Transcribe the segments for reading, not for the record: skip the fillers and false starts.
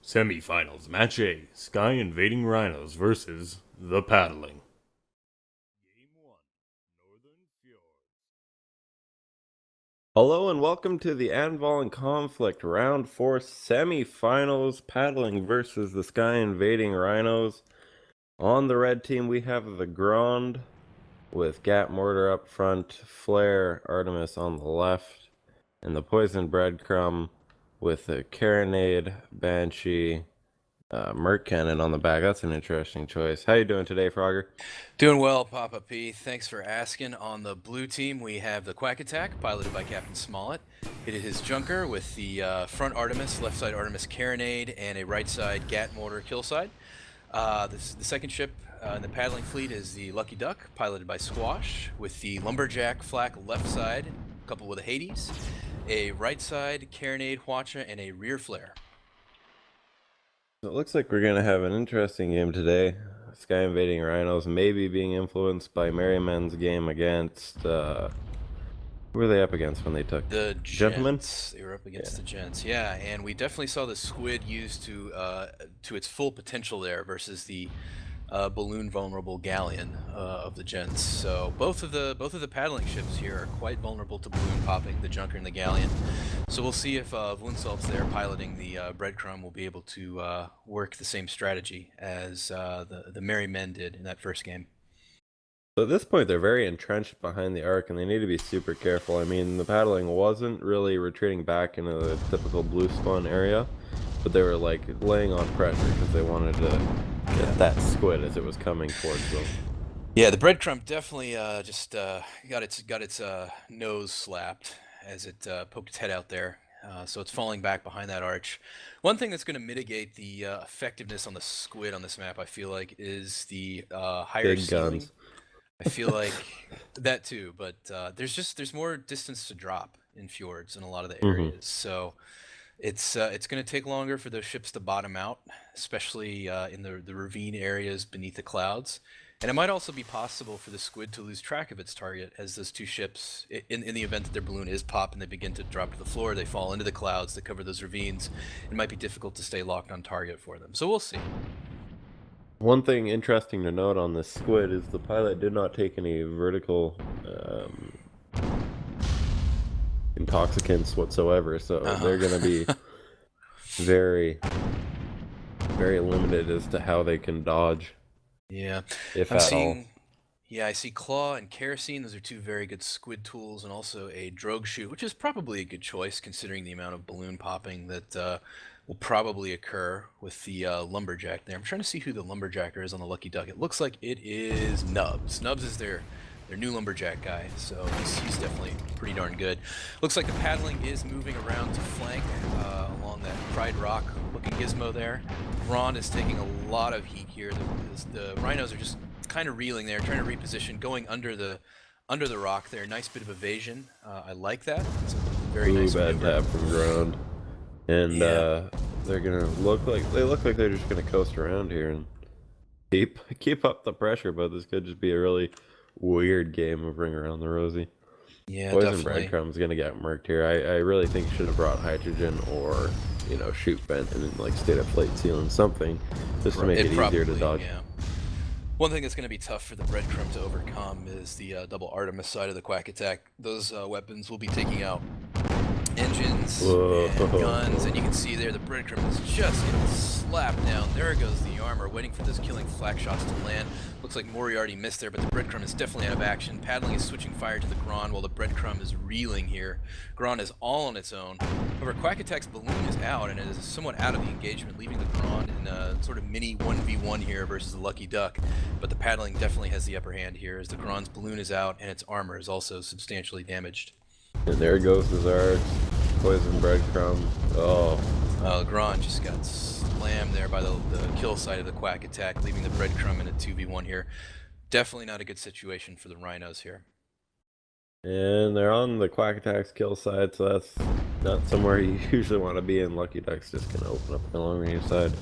Semifinals, Match A, Sky Invading Rhinos versus The Paddling. Game 1, Northern Fjords. Hello and welcome to the Anvalan conflict, round 4 semifinals, paddling versus the Sky Invading Rhinos. On the red team, we have the Grand with Gat Mortar up front, Flare, Artemis on the left, and the Poison Breadcrumb with the Carronade, Banshee, Merc Cannon on the back. That's an interesting choice. How you doing today, Frogger? Doing well, Papa P. Thanks for asking. On the blue team, we have the Quack Attack, piloted by Captain Smollett. It is his Junker with the front Artemis, left side Artemis Carronade, and a right side Gat Mortar kill side. The second ship in the paddling fleet is the Lucky Duck, piloted by Squash, with the Lumberjack Flak left side, coupled with a Hades, a right side Carronade Hwacha, and a rear flare. So it looks like we're going to have an interesting game today. Sky Invading Rhinos maybe being influenced by Merryman's game against, who were they up against when they took? The Gentlemen? Gents. They were up against the Gents, yeah, and we definitely saw the Squid used to its full potential there versus the balloon vulnerable galleon of the Gents. So both of the paddling ships here are quite vulnerable to balloon popping, the Junker and the galleon. So we'll see if Vunsalt's there piloting the Breadcrumb will be able to work the same strategy as the Merry Men did in that first game. So at this point, they're very entrenched behind the arc, and they need to be super careful. I mean, the paddling wasn't really retreating back into the typical blue spawn area, but they were like laying on pressure because they wanted to get that squid as it was coming towards them. Yeah, the Breadcrumb definitely just got its nose slapped as it poked its head out there. So it's falling back behind that arch. One thing that's going to mitigate the effectiveness on the squid on this map, I feel like, is the higher Big ceiling. guns. I feel like that too, but there's more distance to drop in fjords in a lot of the areas. So it's going to take longer for those ships to bottom out, especially in the ravine areas beneath the clouds. And it might also be possible for the squid to lose track of its target as those two ships, in the event that their balloon is popped and they begin to drop to the floor, they fall into the clouds that cover those ravines. It might be difficult to stay locked on target for them. So we'll see. One thing interesting to note on this squid is the pilot did not take any vertical intoxicants whatsoever, so they're going to be very, very limited as to how they can dodge. Yeah, if I'm at seeing. all. Yeah, I see Claw and Kerosene. Those are two very good squid tools, and also a Drogue Shoot, which is probably a good choice considering the amount of balloon popping that will probably occur with the Lumberjack there. I'm trying to see who the Lumberjacker is on the Lucky Duck. It looks like it is Nubs. Nubs is their new Lumberjack guy, so he's definitely pretty darn good. Looks like the paddling is moving around to flank along that Pride Rock looking gizmo there. Ron is taking a lot of heat here. The Rhinos are just kind of reeling there, trying to reposition, going under the rock there. Nice bit of evasion. I like that. It's a very nice bad maneuver. tap from ground. And Yeah. they're gonna look like they're just gonna coast around here and keep up the pressure, but this could just be a really weird game of Ring Around the Rosie. Yeah, Poison definitely. Breadcrumb's gonna get murked here. I really think should have brought hydrogen or shoot vent and then like stayed up plate sealing something just to make it easier to dodge. Yeah. One thing that's going to be tough for the Breadcrumb to overcome is the double Artemis side of the Quack Attack. Those weapons will be taking out engines and guns, and you can see there the Breadcrumb is just getting slapped down. There goes the armor, waiting for those killing flak shots to land. Looks like Moriarty missed there, but the Breadcrumb is definitely out of action. Paddling is switching fire to the Grand while the Breadcrumb is reeling here. Grand is all on its own. However, Quack Attack's balloon is out, and it is somewhat out of the engagement, leaving the Grand in a sort of mini 1v1 here versus the Lucky Duck. But the paddling definitely has the upper hand here as the Grand's balloon is out and its armor is also substantially damaged. And there goes the Zards. Poison Breadcrumb. Oh. The Grand just got slammed there by the kill side of the Quack Attack, leaving the Breadcrumb in a 2v1 here. Definitely not a good situation for the Rhinos here. And they're on the Quack Attack's kill side, so that's not somewhere you usually want to be, and Lucky Duck's just going to open up the long range side,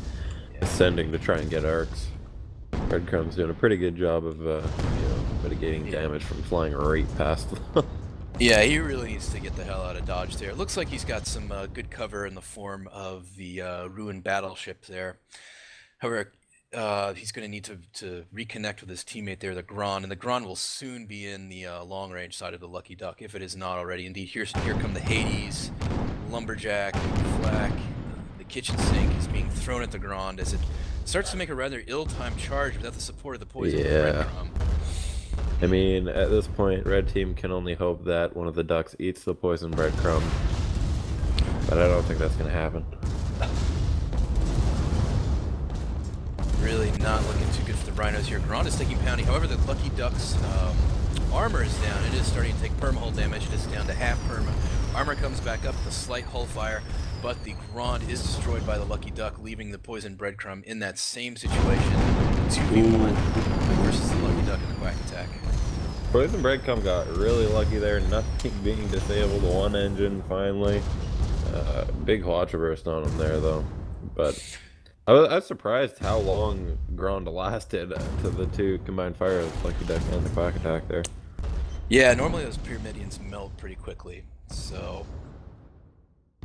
ascending to try and get arcs. Breadcrumb's doing a pretty good job of mitigating damage from flying right past them. Yeah, he really needs to get the hell out of Dodge there. It looks like he's got some good cover in the form of the ruined battleship there. However, he's going to need to reconnect with his teammate there, the Gron, and the Gron will soon be in the long-range side of the Lucky Duck, if it is not already. Indeed, here come the Hades, Lumberjack, Flak. The kitchen sink is being thrown at the Grand as it starts to make a rather ill-timed charge without the support of the poison breadcrumb. I mean, at this point, red team can only hope that one of the ducks eats the poison breadcrumb. But I don't think that's going to happen. Really not looking too good for the Rhinos here. Grand is taking pounding. However, the Lucky Duck's armor is down. It is starting to take perma-hull damage. It is down to half perma. Armor comes back up with a slight hull fire, but the Grand is destroyed by the Lucky Duck, leaving the poison breadcrumb in that same situation. 2v1 versus the Lucky Duck in the Quack Attack. Poison breadcrumb got really lucky there. Nothing being disabled. One engine finally. Big watcher burst on him there though. But I was surprised how long Grand lasted to the two combined fire of Lucky Duck and the Quack Attack there. Yeah, normally those Pyramidians melt pretty quickly, so...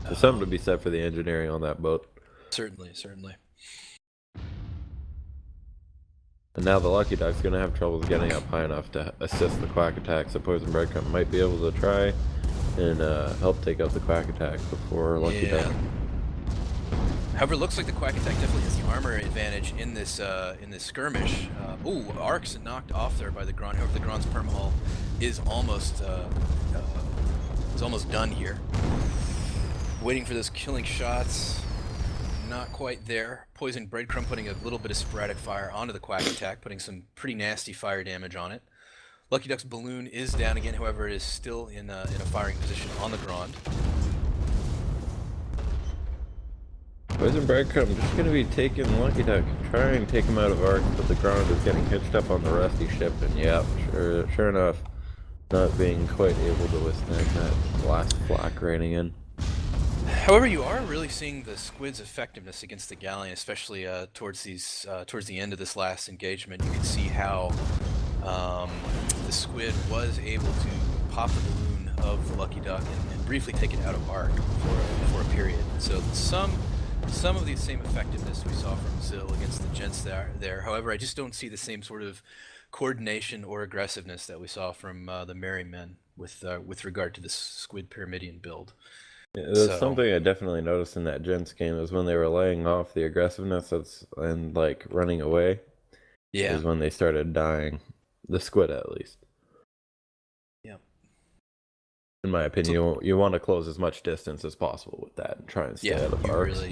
There's something to be said for the engineering on that boat. Certainly, certainly. And now the Lucky Duck's going to have troubles getting up high enough to assist the Quack Attack, so Poison Breadcrumb might be able to try and help take out the Quack Attack before Lucky Duck. However, it looks like the Quack Attack definitely has the armor advantage in this skirmish. Ooh, Arc's knocked off there by the Grand. However, the Grand's perma-hull is almost done here. Waiting for those killing shots. Not quite there. Poison Breadcrumb putting a little bit of sporadic fire onto the Quack Attack, putting some pretty nasty fire damage on it. Lucky Duck's balloon is down again, however, it is still in a firing position on the Grand. Poison Breadcrumb just going to be taking Lucky Duck, trying to take him out of arc, but the Grand is getting hitched up on the rusty ship, and yeah, sure enough, not being quite able to withstand that last flak raining in. However, you are really seeing the Squid's effectiveness against the Galleon, especially towards the end of this last engagement. You can see how the Squid was able to pop the balloon of the Lucky Duck and briefly take it out of arc for a period. So some of the same effectiveness we saw from Zill against the Gents there. However, I just don't see the same sort of coordination or aggressiveness that we saw from the Merry Men with regard to the Squid Pyramidian build. Yeah, that's something I definitely noticed in that Gents game is when they were laying off the aggressiveness and like running away. Yeah. Is when they started dying. The Squid, at least. Yeah. In my opinion, you want to close as much distance as possible with that and try and stay out of arcs.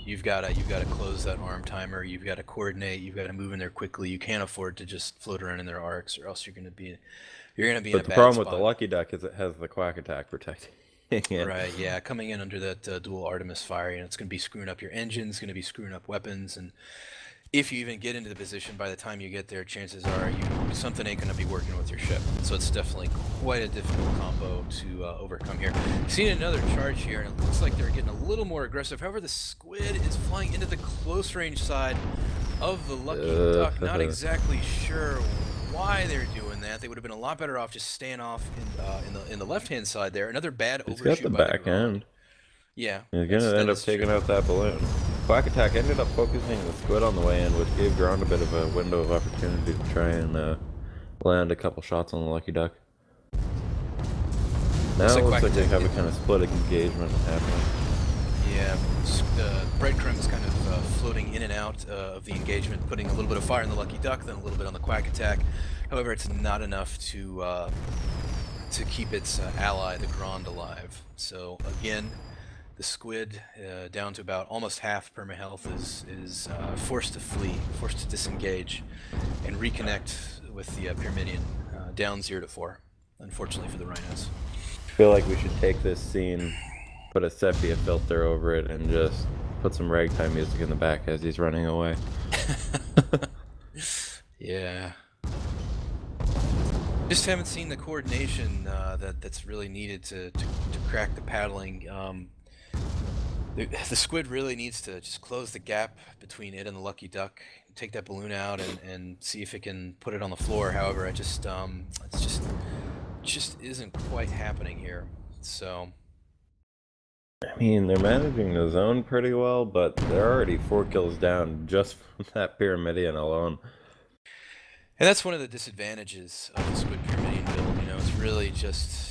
You've got to close that arm timer. You've got to coordinate. You've got to move in there quickly. You can't afford to just float around in their arcs, or else you're going to be in a bad spot. But the problem with the Lucky Duck is it has the Quack Attack protecting. Right, yeah, coming in under that dual Artemis fire, it's going to be screwing up your engines, going to be screwing up weapons, and if you even get into the position, by the time you get there, chances are something ain't going to be working with your ship. So it's definitely quite a difficult combo to overcome here. Seeing another charge here, and it looks like they're getting a little more aggressive. However, the Squid is flying into the close range side of the Lucky Duck. Not exactly sure why they're doing that. They would have been a lot better off just staying off in the left-hand side there. Another bad overshoot. It's got the back end. Yeah. He's going to end up taking out that balloon. Quack Attack ended up focusing the Squid on the way in, which gave Grand a bit of a window of opportunity to try and land a couple shots on the Lucky Duck. Now it looks like they have a kind of split engagement happening. Yeah, the breadcrumb is kind of floating in and out of the engagement, putting a little bit of fire in the Lucky Duck, then a little bit on the Quack Attack. However, it's not enough to keep its ally, the Grand, alive. So again, the Squid, down to about almost half perma-health, is forced to flee, forced to disengage, and reconnect with the Pyramidian, down 0-4, unfortunately for the Rhinos. I feel like we should take this scene, put a sepia filter over it, and just put some ragtime music in the back as he's running away. Yeah. Just haven't seen the coordination that's really needed to crack the paddling. The Squid really needs to just close the gap between it and the Lucky Duck, take that balloon out and see if it can put it on the floor. However, it's just just isn't quite happening here. So I mean, they're managing the zone pretty well, but they're already 4 kills down just from that Pyramidion alone. and that's one of the disadvantages of the Squid Pyramidion build. You know, it's really just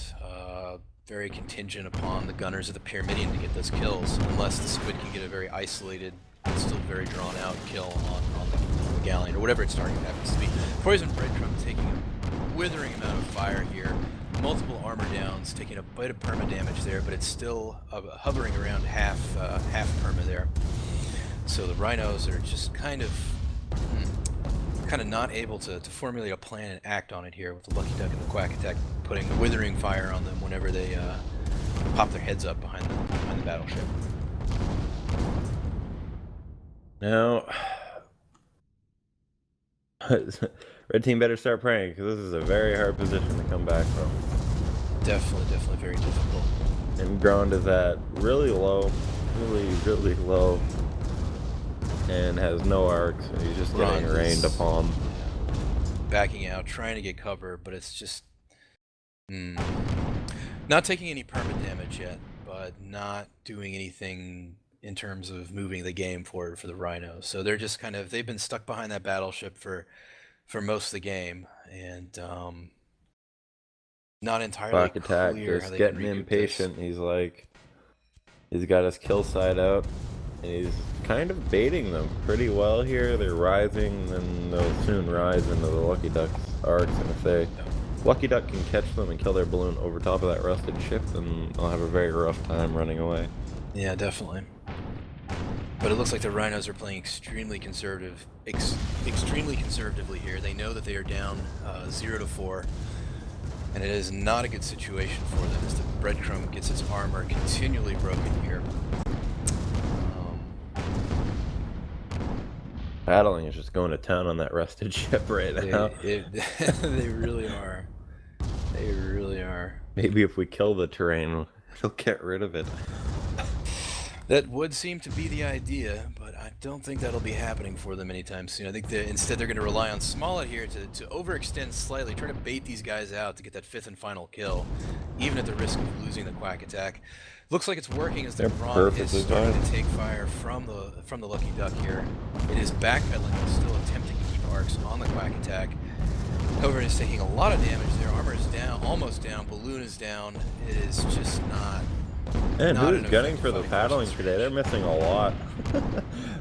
very contingent upon the gunners of the Pyramidion to get those kills, unless the Squid can get a very isolated, still very drawn out kill on the Galleon, or whatever its target happens to be. Poison Breadcrumb taking a withering amount of fire here, multiple armor downs, taking a bit of perma damage there, but it's still hovering around half perma there. So the Rhinos are just kind of not able to formulate a plan and act on it here, with the Lucky Duck and the Quack Attack putting withering fire on them whenever they pop their heads up behind the battleship. Now, red team better start praying, because this is a very hard position to come back from. Definitely very difficult. And Ground is at really low, really low, and has no arcs, and he's just getting rained upon. Backing out, trying to get cover, but it's just not taking any perma damage yet, but not doing anything in terms of moving the game forward for the Rhinos. So they're just they've been stuck behind that battleship for most of the game, and not entirely Quack Attack clear how just they getting can impatient. He's like, he's got his kill side out, and he's kind of baiting them pretty well here. They're rising, and they'll soon rise into the Lucky Duck's arcs, and if they Lucky Duck can catch them and kill their balloon over top of that rusted ship, then they'll have a very rough time running away. Yeah, definitely. But it looks like the Rhinos are playing extremely conservatively here. They know that they are down 0-4, and it is not a good situation for them as the Breadcrumb gets its armor continually broken here. Battling is just going to town on that rusted ship right now. They really are. They really are. Maybe if we kill the terrain, it'll get rid of it. That would seem to be the idea, but I don't think that'll be happening for them anytime soon. I think instead they're going to rely on Smollett here to overextend slightly, try to bait these guys out to get that 5th and final kill, even at the risk of losing the Quack Attack. Looks like it's working as the Gron is starting to take fire from the Lucky Duck here. It is backpedaling, still attempting to keep arcs on the Quack Attack. However, it is taking a lot of damage. Their armor is down, almost down. Balloon is down. It is just not. And who's gunning for the paddling today? They're missing a lot.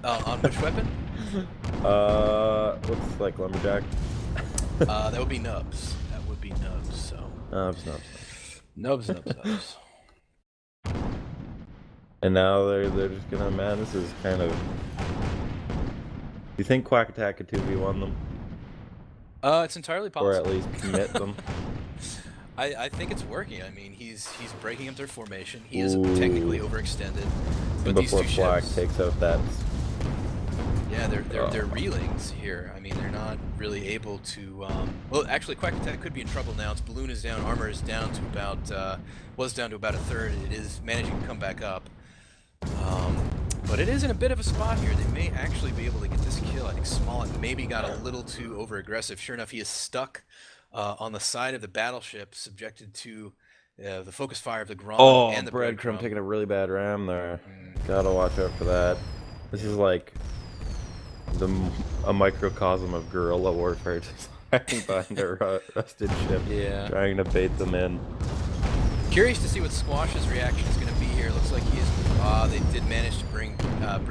On which weapon? Looks like Lumberjack. That would be Nubs. That would be Nubs. So. Nubs. And now they're just gonna, man, this is kind of. Do you think Quack Attack could 2v1 them? It's entirely possible. Or at least commit them. I think it's working. I mean, he's breaking up their formation. He is technically overextended. But before these two Flack ships takes out that. Yeah, they're reelings here. I mean, they're not really able to. Well, actually, Quack Attack could be in trouble now. Its balloon is down. Armor is down to about was down to about a third. It is managing to come back up. But it is in a bit of a spot here. They may actually be able to get this kill. I think Smollett maybe got a little too over-aggressive. Sure enough, he is stuck on the side of the battleship, subjected to the focus fire of the Gron and the Breadcrumb. Taking a really bad ram there. Gotta watch out for that. This is like a microcosm of guerrilla warfare, just hiding behind a rusted ship, trying to bait them in. Curious to see what Squash's reaction is going to be here. Looks like he is. They did manage to bring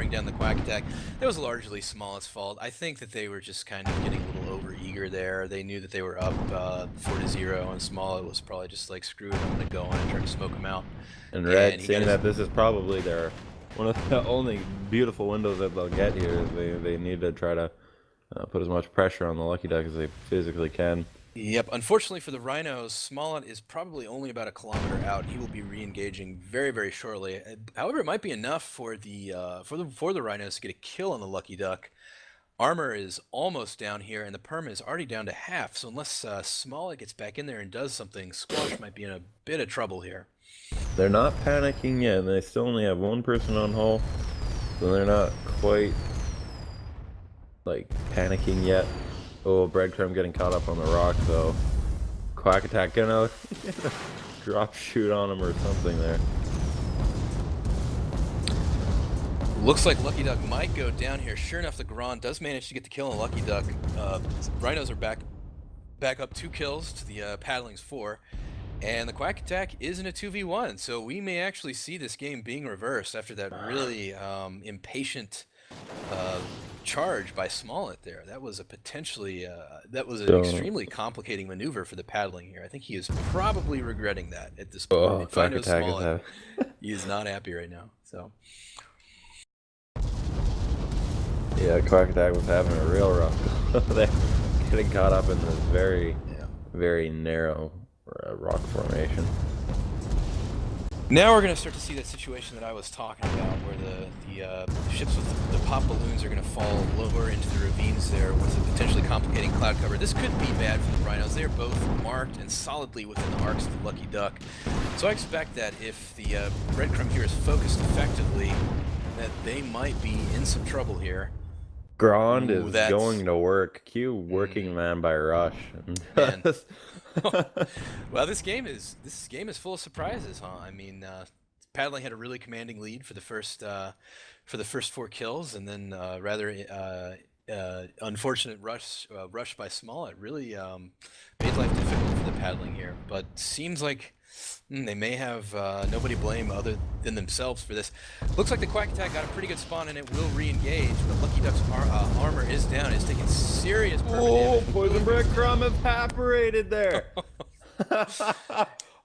down the Quack Attack. That was largely Smollett's fault. I think that they were just kind of getting a little over-eager there. They knew that they were up 4-0, and Smollett was probably just like, screw it, I'm going to go in and try to smoke him out. And Red, seeing that this is probably one of the only beautiful windows that they'll get here, they need to try to put as much pressure on the Lucky Duck as they physically can. Yep. Unfortunately for the Rhinos, Smollett is probably only about a kilometer out. He will be re-engaging very, very shortly. However, it might be enough for the Rhinos to get a kill on the Lucky Duck. Armor is almost down here, and the perma is already down to half. So unless Smollett gets back in there and does something, Squash might be in a bit of trouble here. They're not panicking yet, and they still only have one person on hull, so they're not quite like panicking yet. Oh, Breadcrumb getting caught up on the rock though. Quack Attack gonna drop shoot on him or something there. Looks like Lucky Duck might go down here. Sure enough, the Grand does manage to get the kill on Lucky Duck. Rhinos are back up 2 kills to the Paddling's 4. And the Quack Attack is in a 2v1, so we may actually see this game being reversed after that really impatient charge by Smollett there. That was a potentially, that was an extremely complicating maneuver for the Paddling here. I think he is probably regretting that at this point. Oh, If I Quack know Attack Smollett, is he is not happy right now. So yeah, Quack Attack was having a real rough. They're getting caught up in this very narrow rock formation. now we're going to start to see that situation that I was talking about, where the ships with the pop balloons are going to fall lower into the ravines there with a potentially complicating cloud cover. This could be bad for the Rhinos. They are both marked and solidly within the arcs of the Lucky Duck. So I expect that if the breadcrumb here is focused effectively, that they might be in some trouble here. Grand is going to work. Cue working man by Rush. Man. Well, this game is full of surprises, huh? I mean, Paddling had a really commanding lead for the first 4 kills, and then rather unfortunate rush by Smollett really made life difficult for the Paddling here. But seems like they may have nobody to blame other than themselves for this. Looks like the Quack Attack got a pretty good spawn and it will re-engage, but Lucky Duck's armor is down. It's taking serious damage. Poison Breadcrumb evaporated there.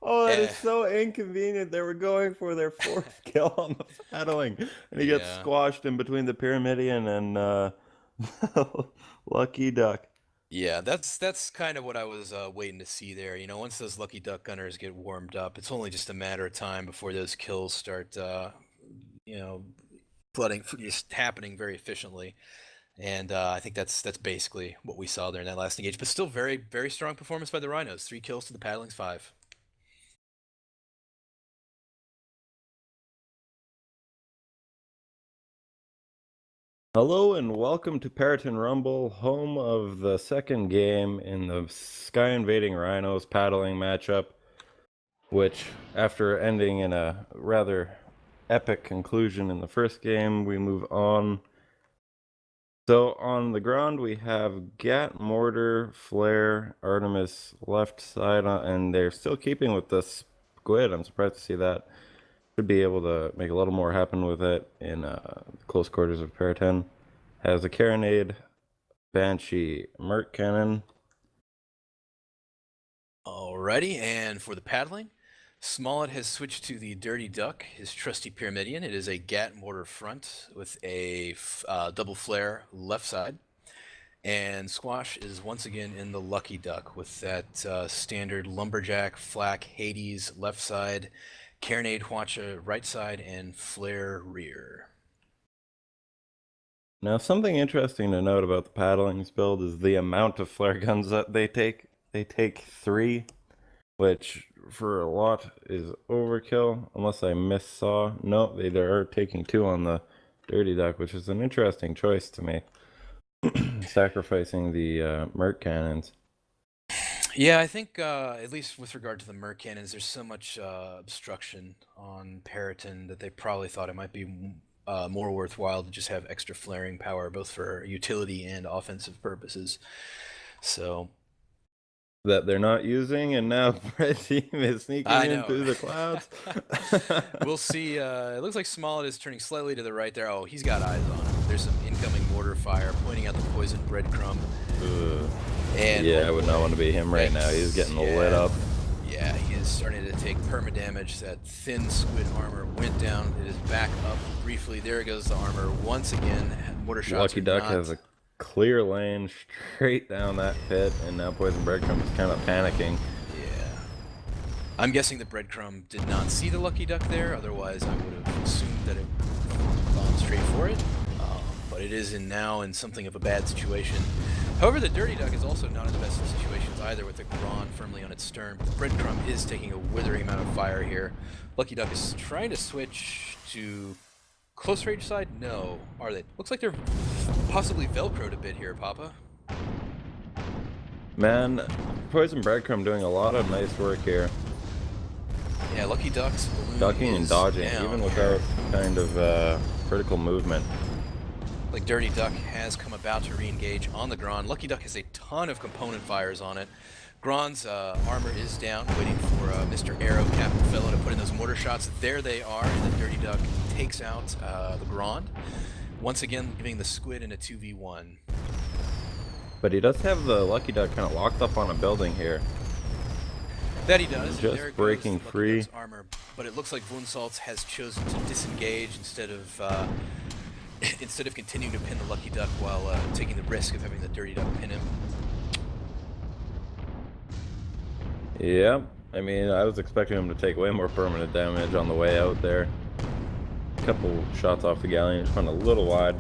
Oh, that is so inconvenient. They were going for their 4th kill on the Paddling, and he gets squashed in between the Pyramidion and Lucky Duck. Yeah, that's kind of what I was waiting to see there. You know, once those Lucky Duck gunners get warmed up, it's only just a matter of time before those kills start, you know, just happening very efficiently. And I think that's basically what we saw there in that last engage. But still very, very strong performance by the Rhinos. 3 kills to the Paddling's 5. Hello and welcome to Periton Rumble, home of the second game in the Sky Invading Rhinos Paddling matchup, which, after ending in a rather epic conclusion in the first game, we move on. So on the ground we have Gat, Mortar, Flare, Artemis left side, and they're still keeping with the Squid. I'm surprised to see that. Should be able to make a little more happen with it in close quarters of Periton. Has a Carronade, Banshee, Merc Cannon. Alrighty, and for the Paddling, Smollett has switched to the Dirty Duck, his trusty Pyramidion. It is a Gat mortar front with a double flare left side. And Squash is once again in the Lucky Duck with that standard Lumberjack, Flak, Hades left side, Carronade, Hwacha right side, and Flare rear. Now, something interesting to note about the Paddling's build is the amount of flare guns that they take. They take 3, which for a lot is overkill, unless I missaw. No, they are taking 2 on the Dirty Duck, which is an interesting choice to me. Sacrificing the Merc Cannons. Yeah, I think at least with regard to the Merc Cannons, there's so much obstruction on Periton that they probably thought it might be more worthwhile to just have extra flaring power, both for utility and offensive purposes. So that they're not using, and now Red Team is sneaking in through the clouds. We'll see. It looks like Smollett is turning slightly to the right there. Oh, he's got eyes on him. There's some incoming mortar fire pointing out the poison breadcrumb. And yeah, I would not want to be him right now. He's getting lit up. Yeah, he is starting to take perma damage. That thin squid armor went down. It is back up briefly. There goes the armor once again. Mortar shots. Lucky Duck has a clear lane straight down that pit, and now Poison Breadcrumb is kind of panicking. Yeah. I'm guessing the Breadcrumb did not see the Lucky Duck there. Otherwise, I would have assumed that it gone straight for it. But it is now in something of a bad situation. However, the Dirty Duck is also not in the best of situations either, with the Grand firmly on its stern. But the Breadcrumb is taking a withering amount of fire here. Lucky Duck is trying to switch to close range side. No, are they? Looks like they're possibly velcroed a bit here, Papa. Man, Poison Breadcrumb doing a lot of nice work here. Yeah, Lucky Duck's balloon Ducking and is dodging, down even here. without kind of critical movement. Like Dirty Duck has come about to re-engage on the Grand. Lucky Duck has a ton of component fires on it. Grand's armor is down, waiting for Mr. Arrow, Captain Fellow to put in those mortar shots. There they are, and then Dirty Duck takes out the Grand. Once again, giving the Squid in a 2v1. But he does have the Lucky Duck kind of locked up on a building here. That he does. Just there breaking goes free. Lucky Duck's armor, but it looks like Vunsalz has chosen to disengage instead of continuing to pin the Lucky Duck while taking the risk of having the Dirty Duck pin him. Yeah, I mean, I was expecting him to take way more permanent damage on the way out there. A couple shots off the galleon, just went a little wide.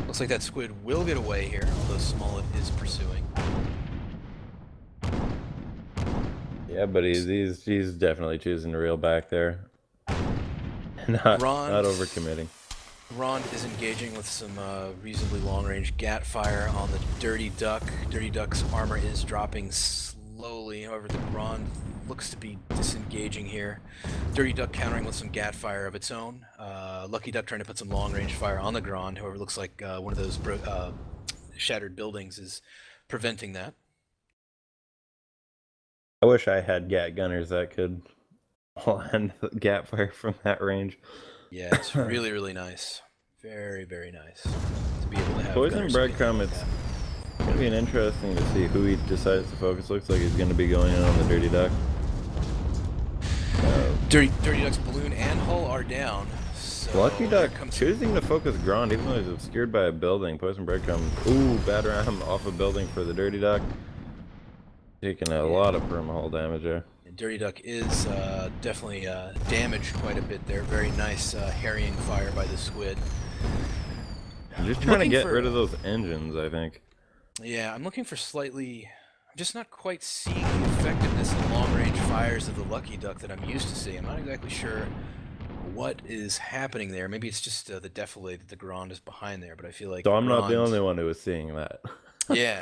Looks like that Squid will get away here, although Smollett is pursuing. Yeah, but he's definitely choosing to reel back there. not overcommitting. Rond is engaging with some reasonably long-range gat fire on the Dirty Duck. Dirty Duck's armor is dropping slowly, however the Rond looks to be disengaging here. Dirty Duck countering with some gat fire of its own. Lucky Duck trying to put some long-range fire on the Grand, however it looks like one of those shattered buildings is preventing that. I wish I had gat gunners that could land gat fire from that range. Yeah, it's really, really nice. Very, very nice to be able to have Poison Breadcrumb, it's going to be interesting to see who he decides to focus. Looks like he's going to be going in on the Dirty Duck. Dirty Duck's balloon and hull are down. So Lucky Duck choosing to focus Grand, even though he's obscured by a building. Poison Breadcrumb, ooh, bad ram off a building for the Dirty Duck. Taking a lot of perma hull damage there. Dirty Duck is definitely damaged quite a bit there. Very nice harrying fire by the Squid. I'm just trying to get rid of those engines, I think. Yeah, I'm looking for slightly... I'm just not quite seeing the effectiveness of the long-range fires of the Lucky Duck that I'm used to seeing. I'm not exactly sure what is happening there. Maybe it's just the defilade that the Grand is behind there, but I feel like... So I'm not the only one who was seeing that. Yeah.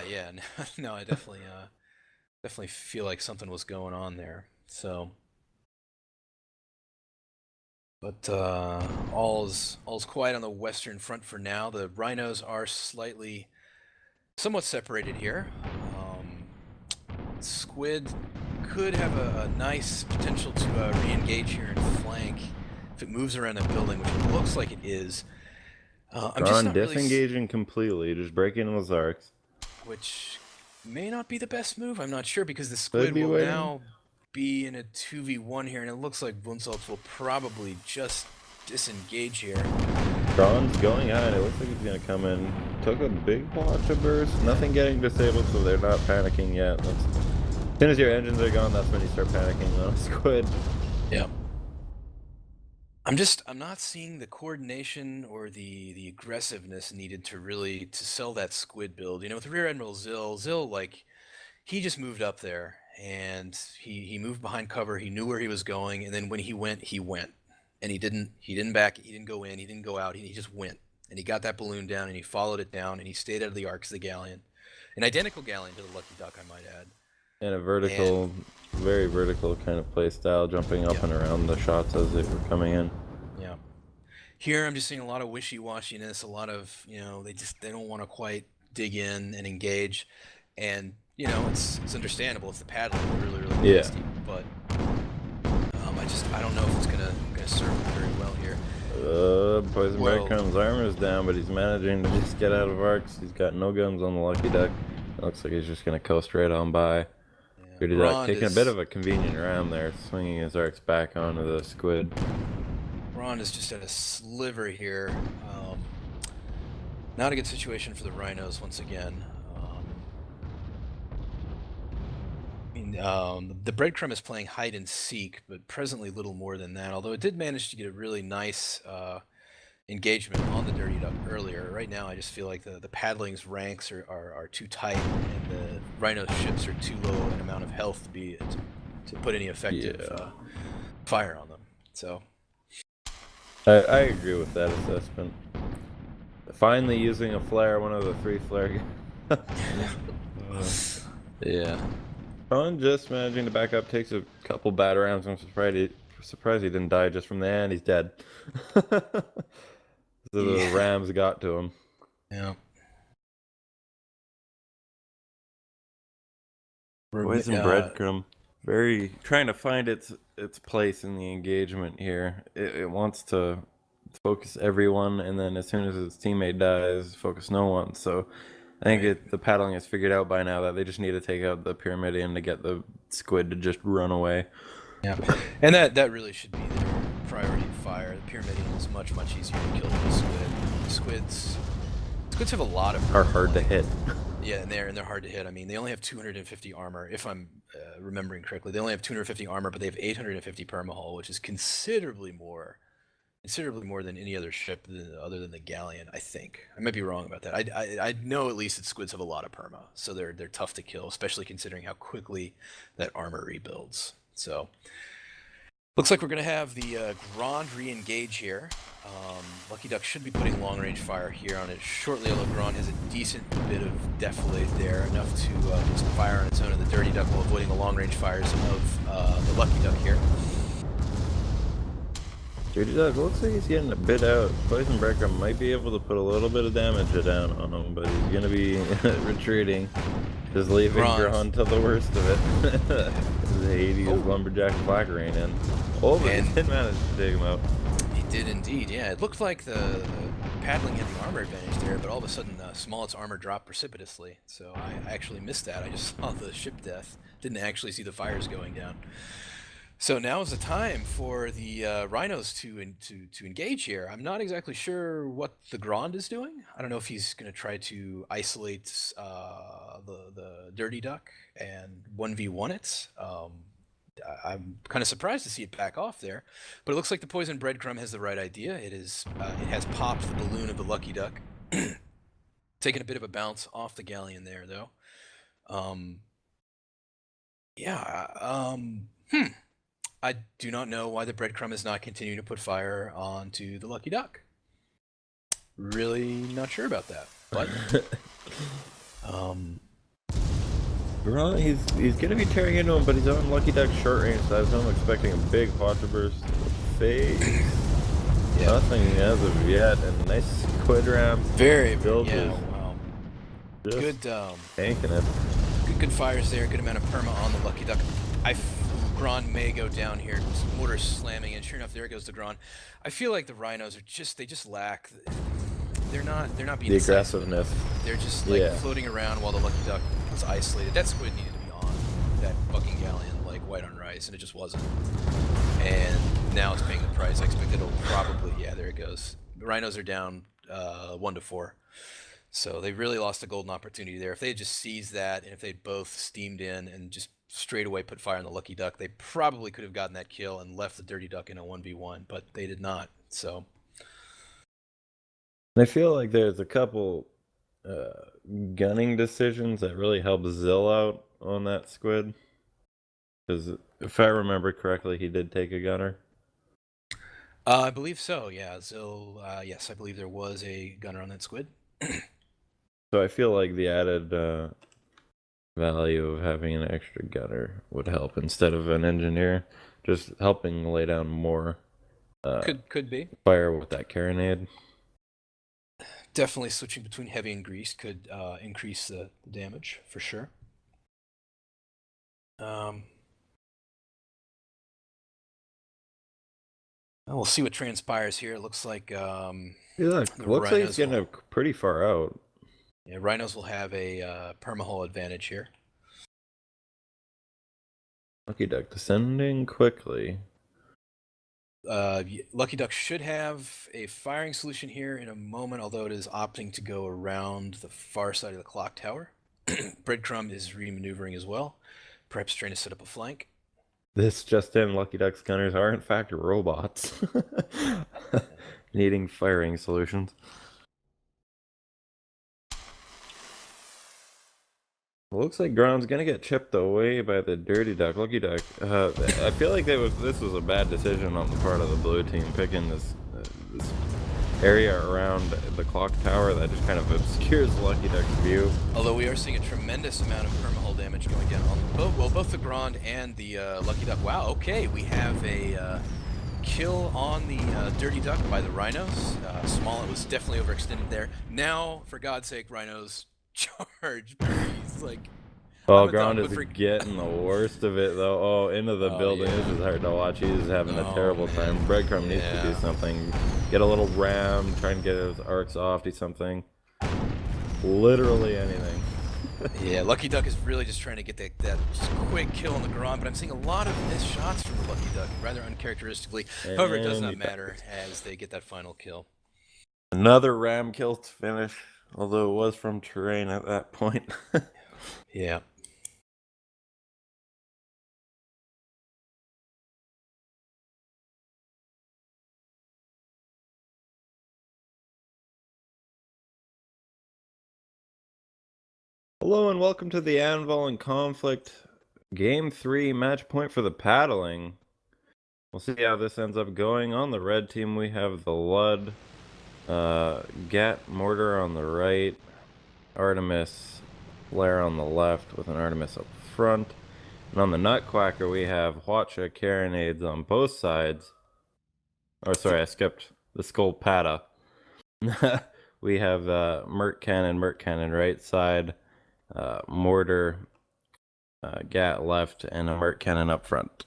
No, I definitely feel like something was going on there. So, but all's quiet on the Western Front for now. The Rhinos are somewhat separated here. Squid could have a nice potential to re-engage here and flank if it moves around that building, which it looks like it is. I'm just not disengaging really... completely, just breaking those arcs. Which may not be the best move, I'm not sure, because the Squid will now be in a 2v1 here, and it looks like Vunsalz will probably just disengage here. Grand's going on, it looks like he's going to come in. Took a big watch of burst, nothing getting disabled, so they're not panicking yet. As soon as your engines are gone, that's when you start panicking though. Squid. Yep. I'm not seeing the coordination or the aggressiveness needed to sell that Squid build. You know, with Rear Admiral Zill, like, he just moved up there and he moved behind cover. He knew where he was going, and then when he went, and he didn't back, he didn't go in, he didn't go out, he just went, and he got that balloon down and he followed it down and he stayed out of the arcs of the galleon, an identical galleon to the Lucky Duck, I might add. And a vertical, very vertical kind of play style, jumping up and around the shots as they were coming in. Yeah. Here I'm just seeing a lot of wishy-washiness, a lot of, you know, they don't want to quite dig in and engage, and you know, it's understandable. It's the paddling, really nasty, but I don't know if it's gonna serve him very well here. Poison Breadcrumb's armor is down, but he's managing to just get out of arcs. He's got no guns on the Lucky Duck. It looks like he's just gonna coast right on by. Dirty Duck taking a bit of a convenient ram there, swinging his arcs back onto the Squid. Ron is just at a sliver here. Not a good situation for the Rhinos once again. The Breadcrumb is playing hide and seek, but presently little more than that, although it did manage to get a really nice engagement on the Dirty Duck earlier. Right now I just feel like the paddling's ranks are too tight, and the Rhino ships are too low an amount of health to put any effective fire on them. So I agree with that assessment. Finally using a flare, one of the 3 flare Yeah. Ron just managing to back up, takes a couple bad rounds. I'm surprised he didn't die just from the end. He's dead. So the Yeah. Rams got to him. Yeah. Poison breadcrumb, very trying to find its place in the engagement here. It wants to focus everyone, and then as soon as its teammate dies, focus no one. So I think the paddling is figured out by now that they just need to take out the Pyramidion to get the squid to just run away. Yeah, and that really should be their priority of fire. The Pyramidion is much easier to kill than the squid. Squids have a lot of Are hard to hit. Yeah, and they're hard to hit. I mean, they only have 250 armor, if I'm remembering correctly. They only have 250 armor, but they have 850 permahull, which is considerably more than any other ship other than the Galleon. I think I might be wrong about that. I know at least that squids have a lot of perma, so they're tough to kill, especially considering how quickly that armor rebuilds. So looks like we're gonna have the Grand re-engage here. Lucky Duck should be putting long-range fire here on it shortly, although Grand has a decent bit of defilade there, enough to just fire on its own, and the Dirty Duck while avoiding the long-range fires of the Lucky Duck here. Dirty Duck looks like he's getting a bit out. Poison Breaker might be able to put a little bit of damage down on him, but he's gonna be retreating. Just leaving Grand to the worst of it. The Hades Lumberjack Black Rain in. Oh, but he did manage to dig him out. He did indeed, yeah. It looked like the paddling had the armor advantage there, but all of a sudden Smollett's armor dropped precipitously. So I actually missed that. I just saw the ship death. Didn't actually see the fires going down. So now is the time for the Rhinos to engage here. I'm not exactly sure what the Grand is doing. I don't know if he's going to try to isolate the Dirty Duck and 1v1 it. I'm kind of surprised to see it back off there, but it looks like the Poison Breadcrumb has the right idea. It has popped the balloon of the Lucky Duck, taking a bit of a bounce off the Galleon there, though. I do not know why the Breadcrumb is not continuing to put fire onto the Lucky Duck. Really not sure about that, but he's gonna be tearing into him, but he's on Lucky Duck's short range, so I'm expecting a big Hydra burst face. Yeah. Nothing as of yet, and nice squid ram. Very wow. Good tanking it. Good fires there, good amount of perma on the Lucky Duck. Grand may go down here. Mortar slamming, and sure enough, there goes the Grand. I feel like the Rhinos are just lack. They're not being the aggressiveness. They're just like floating around while the Lucky Duck was isolated. That squid needed to be on that fucking Galleon like white on rice, and it just wasn't. And now it's paying the price. I expect it'll probably there it goes. The Rhinos are down 1-4. So they really lost a golden opportunity there. If they had just seized that, and if they'd both steamed in and just straight away put fire on the Lucky Duck, they probably could have gotten that kill and left the Dirty Duck in a 1v1, but they did not. So I feel like there's a couple gunning decisions that really helped Zill out on that squid. Because if I remember correctly, he did take a gunner. I believe so, yeah. Zill, yes, I believe there was a gunner on that squid. So I feel like the added value of having an extra gunner would help instead of an engineer, just helping lay down more could be fire with that carronade. Definitely switching between heavy and grease could increase the damage for sure. We'll see what transpires here. It looks like looks like he's getting pretty far out. Yeah, Rhinos will have a permahull advantage here. Lucky Duck descending quickly. Lucky Duck should have a firing solution here in a moment, although it is opting to go around the far side of the clock tower. Breadcrumb is re-maneuvering as well, perhaps trying to set up a flank. This just in, Lucky Duck's gunners are in fact robots, needing firing solutions. Looks like Grand's gonna get chipped away by the Dirty Duck. Lucky Duck. I feel like this was a bad decision on the part of the blue team, picking this area around the clock tower that just kind of obscures Lucky Duck's view. Although we are seeing a tremendous amount of permahull damage going down on both the Grand and the Lucky Duck. Wow, okay, we have a kill on the Dirty Duck by the Rhinos. Smollett was definitely overextended there. Now, for God's sake, Rhinos, charge, please. Like, Oh, I'm a dog, Ground is but for... getting the worst of it, though. Oh, into the building. yeah. This is hard to watch. He's having a Oh, terrible man. time. Breadcrumb needs to do Yeah. something. Get a little ram, try and get his arcs off, do something. Literally anything. Yeah, Lucky Duck is really just trying to get that just quick kill on the Grand, but I'm seeing a lot of missed shots from the Lucky Duck, rather uncharacteristically. However, it does not matter as they get that final kill. Another ram kill to finish, although it was from terrain at that point. Yeah. Hello and welcome to the Anvalan conflict. Game 3, match point for the paddling. We'll see how this ends up going. On the red team, we have the Lud, Gat Mortar on the right, Artemis Flare on the left with an Artemis up front. And on the Nutquacker, we have Hwacha Carronades on both sides. Oh, sorry, I skipped the Skull Pata. We have Merc Cannon right side, Mortar, Gat left, and a Merc Cannon up front.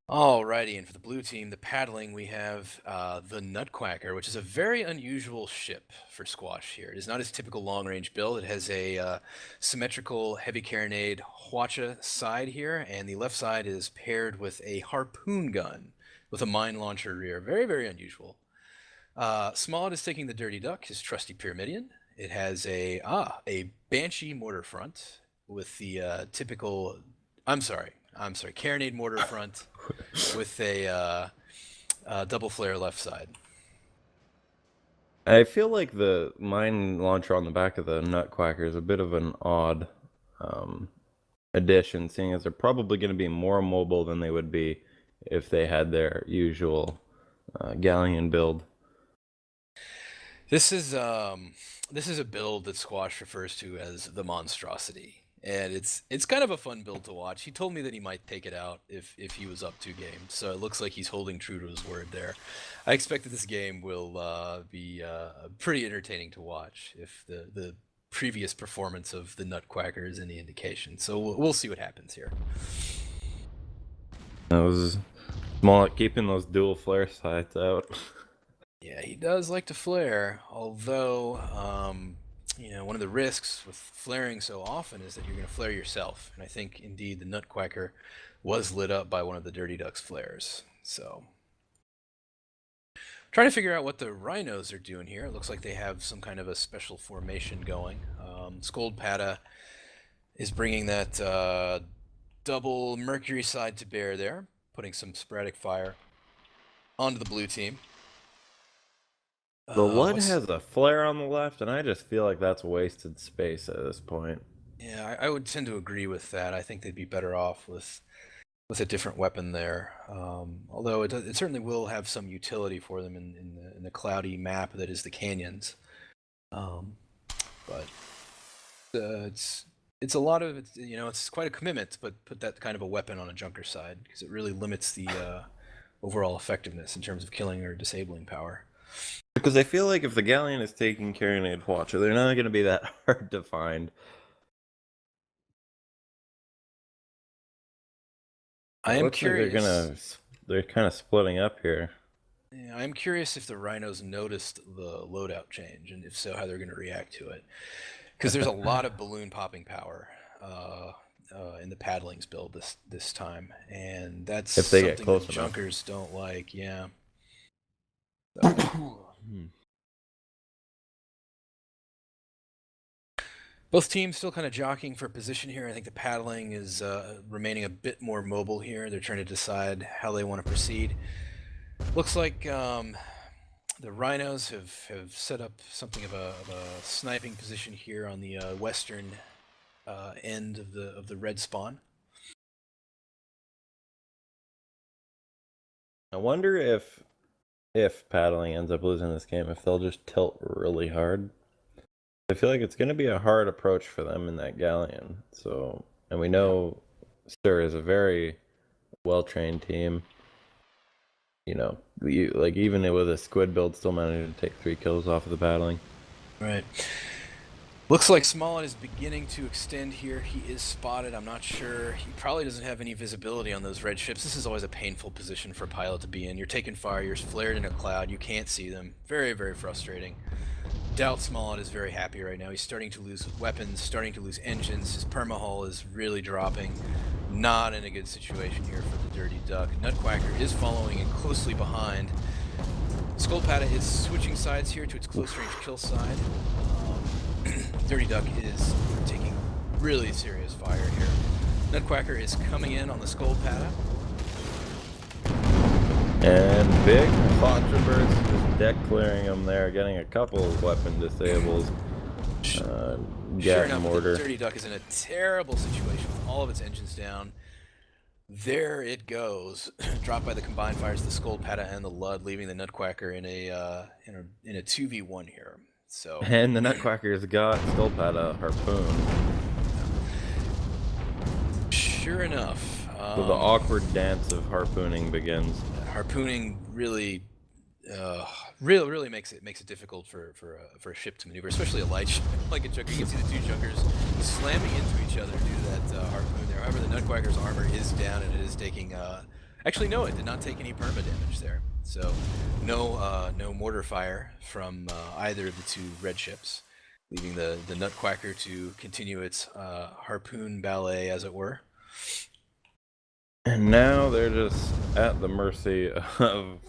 Alrighty, and for the blue team, the paddling, we have the Nutquacker, which is a very unusual ship for Squash here. It is not his typical long-range build. It has a symmetrical heavy carronade Hwacha side here, and the left side is paired with a harpoon gun with a mine launcher rear. Very, very unusual. Smollett is taking the Dirty Duck, his trusty Pyramidion. It has a Banshee mortar front with the typical... I'm sorry, carronade mortar front with a double flare left side. I feel like the mine launcher on the back of the Nutquacker is a bit of an odd addition, seeing as they're probably going to be more mobile than they would be if they had their usual galleon build. This is a build that Squash refers to as the monstrosity, and it's kind of a fun build to watch. He told me that he might take it out if he was up 2 games, so it looks like he's holding true to his word there. I expect that this game will be pretty entertaining to watch if the previous performance of the Nutquacker is any indication. So we'll see what happens here. That was Smollett keeping those dual flare sights out. Yeah, he does like to flare, although, one of the risks with flaring so often is that you're going to flare yourself. And I think, indeed, the Nutquacker was lit up by one of the Dirty Duck's flares. So, trying to figure out what the Rhinos are doing here. It looks like they have some kind of a special formation going. Scold Pata is bringing that double Mercury side to bear there, putting some sporadic fire onto the blue team. The Lud has a flare on the left, and I just feel like that's wasted space at this point. Yeah, I would tend to agree with that. I think they'd be better off with a different weapon there. Although it certainly will have some utility for them in the cloudy map that is the canyons. But it's a lot of it's quite a commitment to put that kind of a weapon on a junker side, because it really limits the overall effectiveness in terms of killing or disabling power. Because I feel like if the galleon is taking Carronade Hwacha, they're not going to be that hard to find. I am curious. Like they're kind of splitting up here. Yeah, I'm curious if the Rhinos noticed the loadout change, and if so, how they're going to react to it. Because there's a lot of balloon popping power in the paddlings build this time, and that's if they something get close that enough. junkers don't like. Yeah. So. Both teams still kind of jockeying for position here. I think the paddling is remaining a bit more mobile here. They're trying to decide how they want to proceed. Looks like the Rhinos have set up something of a sniping position here on the western end of the red spawn. I wonder if if paddling ends up losing this game, if they'll just tilt really hard. I feel like it's going to be a hard approach for them in that galleon. So, and we know Stir is a very well-trained team. You know, like even with a squid build, still managing to take 3 kills off of the paddling. Right. Looks like Smollett is beginning to extend here. He is spotted. I'm not sure. He probably doesn't have any visibility on those red ships. This is always a painful position for a pilot to be in. You're taking fire. You're flared in a cloud. You can't see them. Very, very frustrating. Doubt Smollett is very happy right now. He's starting to lose weapons, starting to lose engines. His permahull is really dropping. Not in a good situation here for the Dirty Duck. Nutquacker is following in closely behind. Skullpata is switching sides here to its close range kill side. Dirty Duck is taking really serious fire here. Nutquacker is coming in on the Skullpata. And big Foxer burst, just deck clearing them there, getting a couple of weapon disables. Sure enough, Mortar. the Dirty Duck is in a terrible situation with all of its engines down. There it goes, dropped by the combined fires of the Skullpata and the Lud, leaving the Nutquacker in a 2v1 here. So And the Nutquacker's got Skullpata harpoon. Sure enough. So the awkward dance of harpooning begins. Harpooning really makes it difficult for a ship to maneuver, especially a light ship like a junker. You can see the 2 junkers slamming into each other due to that harpoon there. However, the Nutquacker's armor is down and it is taking. Actually, no, it did not take any perma damage there. So no mortar fire from either of the 2 red ships, leaving the Nutquacker to continue its harpoon ballet, as it were. And now they're just at the mercy of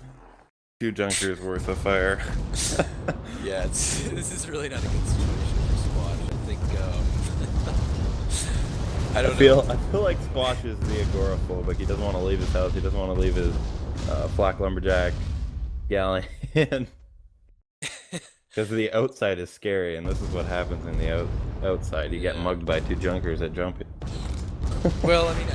2 junkers worth of fire. Yeah, this is really not a good situation for Squash. I think I feel like Squash is the agoraphobic. He doesn't want to leave his house. He doesn't want to leave his flak lumberjack galleon. Because the outside is scary, and this is what happens in the outside. You get mugged by 2 junkers at jumping. Well, I mean,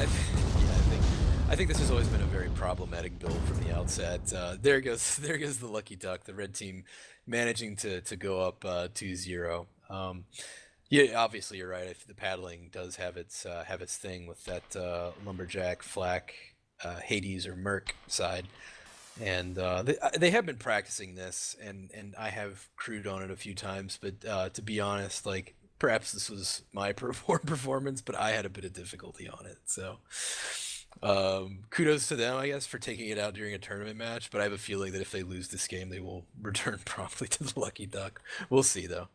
I think this has always been a very problematic build from the outset. There goes the Lucky Duck, the red team managing to go up 2-0. Yeah, obviously you're right. If the paddling does have its thing with that lumberjack, flak, Hades or Merc side, and they have been practicing this, and I have crewed on it a few times. But to be honest, like perhaps this was my poor performance, but I had a bit of difficulty on it. So kudos to them, I guess, for taking it out during a tournament match. But I have a feeling that if they lose this game, they will return promptly to the Lucky Duck. We'll see, though.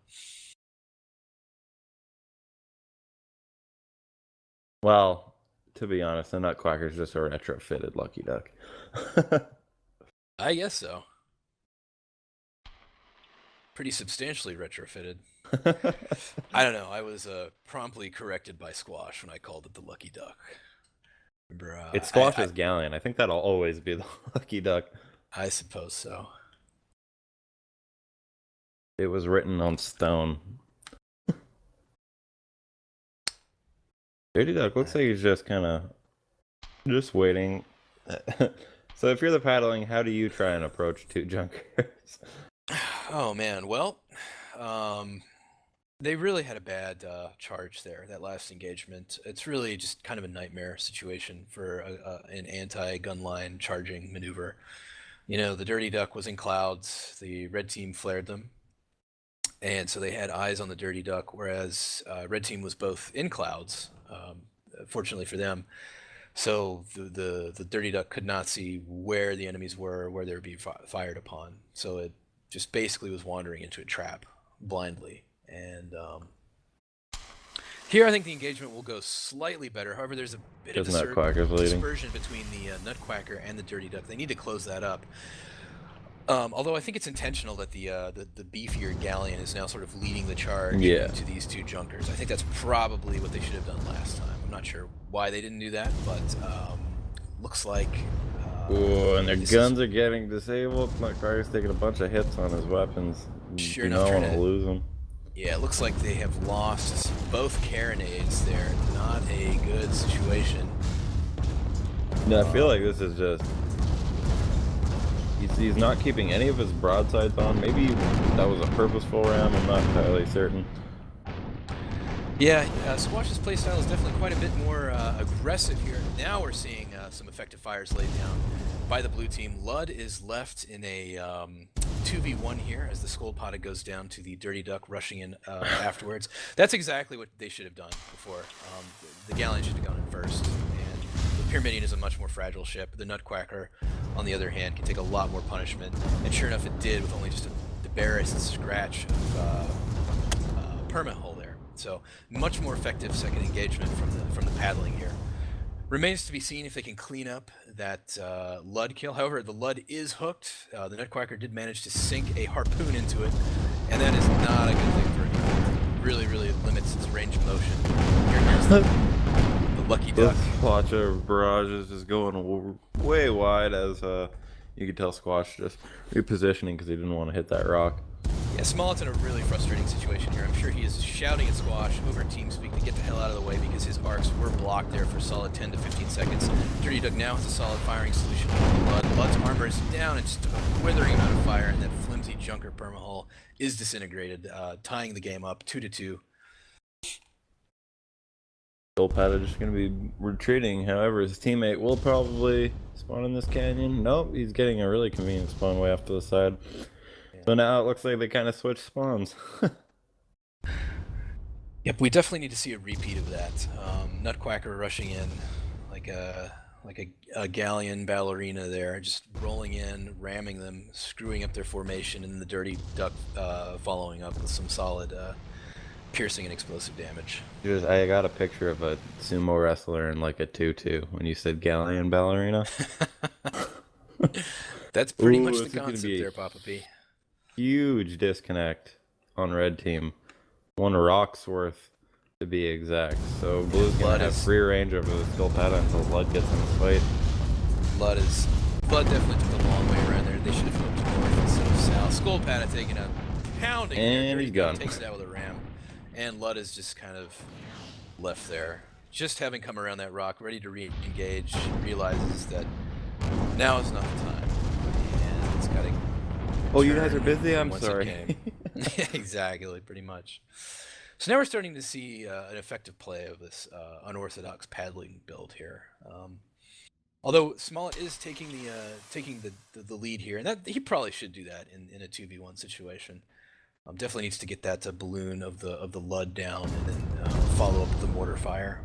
Well, to be honest, the Nutquacker's just a retrofitted Lucky Duck. I guess so. Pretty substantially retrofitted. I don't know. I was promptly corrected by Squash when I called it the Lucky Duck. Remember, it's Squash's galleon. I think that'll always be the Lucky Duck. I suppose so. It was written on stone. Dirty Duck looks like he's just kind of just waiting. So if you're the paddling, how do you try and approach 2 junkers? Oh man, well, they really had a bad charge there, that last engagement. It's really just kind of a nightmare situation for an anti-gun line charging maneuver. You know, the Dirty Duck was in clouds, the red team flared them, and so they had eyes on the Dirty Duck, whereas red team was both in clouds, fortunately for them. So the Dirty Duck could not see where the enemies were, where they were being fired upon. So it just basically was wandering into a trap blindly. And here I think the engagement will go slightly better. However, there's a bit of dispersion between the Nutquacker and the Dirty Duck. They need to close that up. Although I think it's intentional that the beefier galleon is now sort of leading the charge into these 2 junkers. I think that's probably what they should have done last time. I'm not sure why they didn't do that, but looks like... Ooh, and their guns are getting disabled. Nutquacker's taking a bunch of hits on his weapons. Sure enough, you don't want to lose them. Yeah, it looks like they have lost both carronades there. Not a good situation. No, I feel like this is just... He's not keeping any of his broadsides on. Maybe that was a purposeful ram. I'm not entirely certain. Yeah, Squash's playstyle is definitely quite a bit more aggressive here. Now we're seeing some effective fires laid down by the blue team. Lud is left in a 2v1 here as the Skullpata goes down to the Dirty Duck rushing in afterwards. That's exactly what they should have done before. The Galleon should have gone in first. And the Pyramidion is a much more fragile ship. The Nutcracker, on the other hand, can take a lot more punishment. And sure enough, it did with only just the barest scratch of permit hull there. So much more effective second engagement from the paddling here. Remains to be seen if they can clean up that Lud kill. However, the Lud is hooked. The Nutcracker did manage to sink a harpoon into it, and that is not a good thing for him. Really, really limits its range of motion. Here comes the Lucky Duck. Watcher barrage is just going way wide as you could tell Squash just repositioning because he didn't want to hit that rock. Yeah, Smollett's in a really frustrating situation here. I'm sure he is shouting at Squash over TeamSpeak to get the hell out of the way because his arcs were blocked there for a solid 10 to 15 seconds. Dirty Duck now has a solid firing solution on Lud. Lud's armor is down and just a withering amount of fire, and that flimsy Junker permahull is disintegrated, tying the game up 2-2. Skullpata just going to be retreating. However, his teammate will probably spawn in this canyon. Nope, he's getting a really convenient spawn way off to the side. So now it looks like they kind of switched spawns. Yep, we definitely need to see a repeat of that. Nutcracker rushing in like a galleon ballerina there, just rolling in, ramming them, screwing up their formation, and the Dirty Duck following up with some solid piercing and explosive damage. I got a picture of a sumo wrestler in like a tutu when you said galleon ballerina. That's pretty much the concept there, Papa P. Huge disconnect on red team. 1 rock's worth to be exact. So blue's gonna have free range over the Skullpata until Lud gets in the fight. Lud definitely took a long way around there. They should have moved north instead of south. Skullpata taking a pounding and he's gone. Takes it out with a ram. And Lud is just kind of left there. Just having come around that rock, ready to re-engage, realizes that now is not the time. And it's got to oh, you guys are busy? I'm sorry. Yeah, exactly, pretty much. So now we're starting to see an effective play of this unorthodox paddling build here. Although Smollett is taking the lead here, and that he probably should do that in a 2v1 situation. Definitely needs to get that balloon of the Lud down and then follow up with the mortar fire.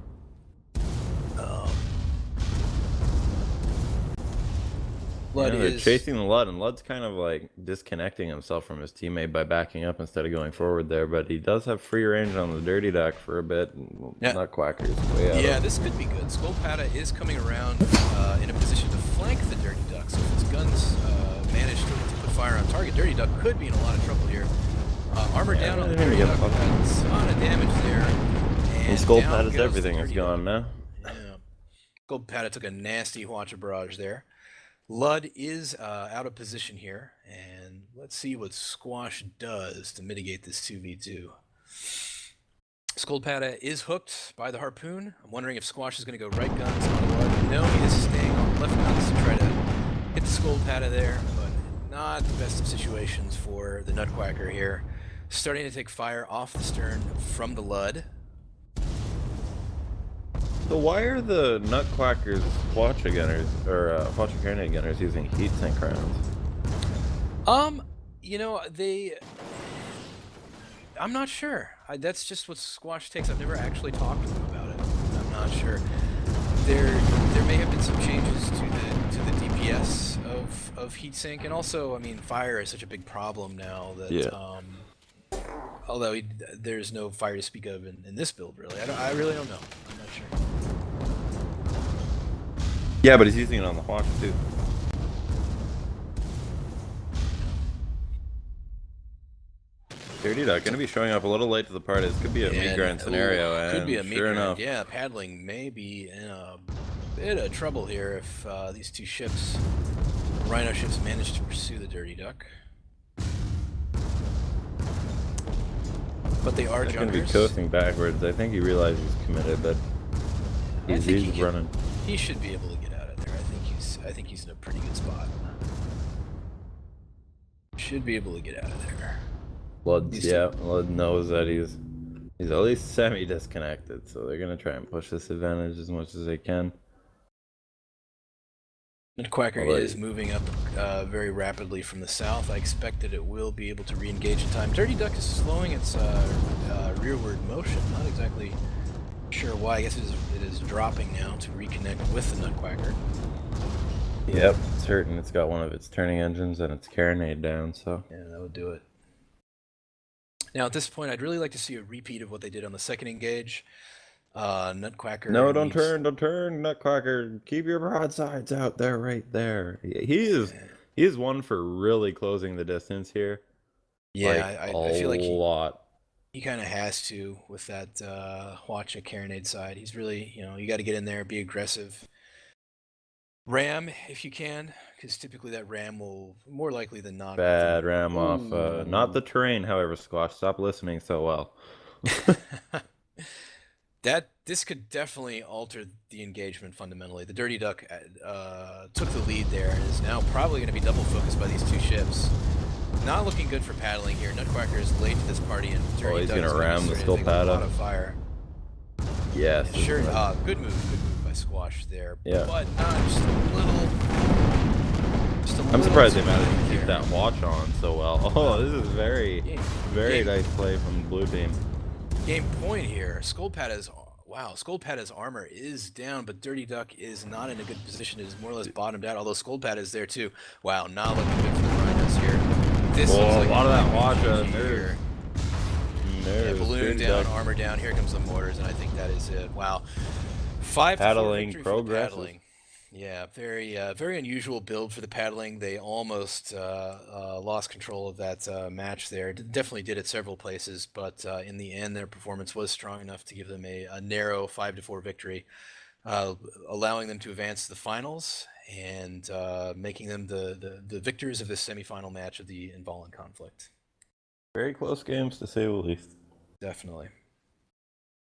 They're chasing the Lud, and Lud's kind of like disconnecting himself from his teammate by backing up instead of going forward there. But he does have free range on the Dirty Duck for a bit. Yeah. Nutcracker's way out. Yeah, this could be good. Skullpata is coming around in a position to flank the Dirty Duck. So if his guns manage to put fire on target, Dirty Duck could be in a lot of trouble here. Armor down on the Dirty Duck. A ton of damage there. And Skullpata's everything is gone now. Yeah. Skullpata took a nasty Watcher barrage there. Lud is out of position here, and let's see what Squash does to mitigate this 2v2. Skullpata is hooked by the harpoon. I'm wondering if Squash is going to go right guns on Lud. No, he is staying on left guns to try to hit the Skullpata there, but not the best of situations for the Nutcracker here. Starting to take fire off the stern from the Lud. So why are the Nutcrackers Watcher gunners or Watcher grenade gunners using heat sink rounds? You know, I'm not sure. That's just what Squash takes. I've never actually talked to them about it. I'm not sure. There may have been some changes to the DPS of heatsink, and also, I mean, fire is such a big problem now that although there's no fire to speak of in this build, really. I really don't know. I'm not sure. Yeah, but he's using it on the Watcher too. Dirty Duck gonna be showing up a little late to the party. This could be a meat grind scenario, and could be a meat sure grind. enough, Yeah, paddling may be in a bit of trouble here if these two ships, Rhino ships, manage to pursue the Dirty Duck. But they are he's gonna junkers. be coasting backwards. I think he realizes he's committed, but he's running. He should be able to get out of there. I think he's in a pretty good spot. should be able to get out of there. Lud knows that he's at least semi-disconnected, so they're gonna try and push this advantage as much as they can. Nutcracker is moving up very rapidly from the south. I expect that it will be able to re-engage in time. Dirty Duck is slowing its rearward motion. Not exactly sure why. I guess it is dropping now to reconnect with the Nutcracker. Yep, it's hurting. It's got one of its turning engines and its carronade down, so... Yeah, that would do it. Now, at this point, I'd really like to see a repeat of what they did on the second engage. Nutcracker. No, don't turn, Nutcracker. Keep your broadsides out there, right there. He is one for really closing the distance here. Yeah, like, I feel like he kind of has to with that Hwacha carronade side. He's really, you got to get in there, be aggressive. Ram if you can, because typically that ram will more likely than not. Bad ram off. Not the terrain, however, Squash. Stop listening so well. This could definitely alter the engagement fundamentally. The Dirty Duck took the lead there and is now probably going to be double focused by these two ships. Not looking good for paddling here. Nutcracker is late to this party, and Dirty Duck is going to ram the Skull Pad. A lot of fire. Yes. Yeah, sure. Good move by Squash there. Yeah. But not just a little. I'm surprised they managed to keep that watch on so well. Oh, this is very nice play from the blue team. Game point here. Skull Pada's armor is down, but Dirty Duck is not in a good position. It is more or less bottomed out, although Skull Pad is there too. Wow, not looking good for the Rhinos here. This looks like a lot of that watch here. Yeah, balloon down, armor down. Here comes the mortars, and I think that is it. Wow. 5-4 paddling, victory for the paddling. Yeah, very unusual build for the paddling. They almost lost control of that match there. Definitely did it several places, but in the end, their performance was strong enough to give them a narrow 5-4 victory, allowing them to advance to the finals and making them the victors of this semifinal match of the Anvalan conflict. Very close games, to say the least. Definitely.